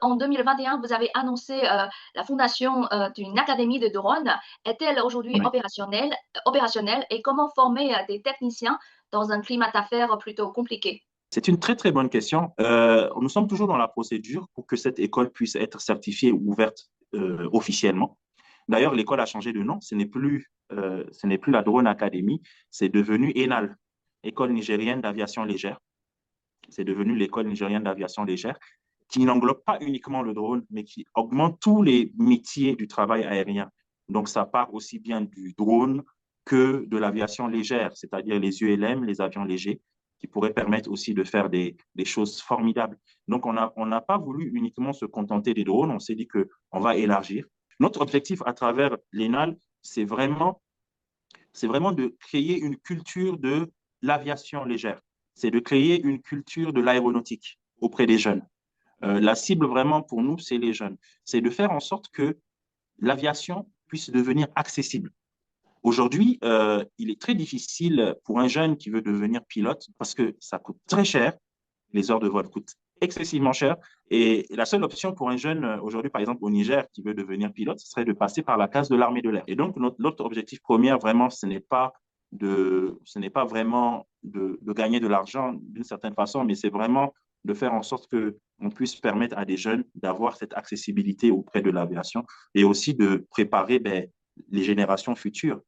En 2021, vous avez annoncé la fondation d'une académie de drones. Est-elle aujourd'hui Oui. opérationnelle et comment former des techniciens dans un climat d'affaires plutôt compliqué? C'est une très, très bonne question. Nous sommes toujours dans la procédure pour que cette école puisse être certifiée ou ouverte officiellement. D'ailleurs, l'école a changé de nom. Ce n'est plus la Drone Academy, c'est devenu ENAL, École nigérienne d'aviation légère. C'est devenu l'école nigérienne d'aviation légère, qui n'englobe pas uniquement le drone, mais qui augmente tous les métiers du travail aérien. Donc, ça part aussi bien du drone que de l'aviation légère, c'est-à-dire les ULM, les avions légers, qui pourraient permettre aussi de faire des choses formidables. Donc, on n'a pas voulu uniquement se contenter des drones, on s'est dit qu'on va élargir. Notre objectif à travers l'ENAL, c'est vraiment de créer une culture de l'aviation légère. C'est de créer une culture de l'aéronautique auprès des jeunes. La cible vraiment pour nous, c'est les jeunes. C'est de faire en sorte que l'aviation puisse devenir accessible. Aujourd'hui, il est très difficile pour un jeune qui veut devenir pilote parce que ça coûte très cher. Les heures de vol coûtent excessivement cher. Et la seule option pour un jeune aujourd'hui, par exemple au Niger, qui veut devenir pilote, ce serait de passer par la case de l'armée de l'air. Et donc, notre objectif premier, vraiment, ce n'est pas vraiment de gagner de l'argent d'une certaine façon, mais c'est vraiment de faire en sorte que on puisse permettre à des jeunes d'avoir cette accessibilité auprès de l'aviation et aussi de préparer les générations futures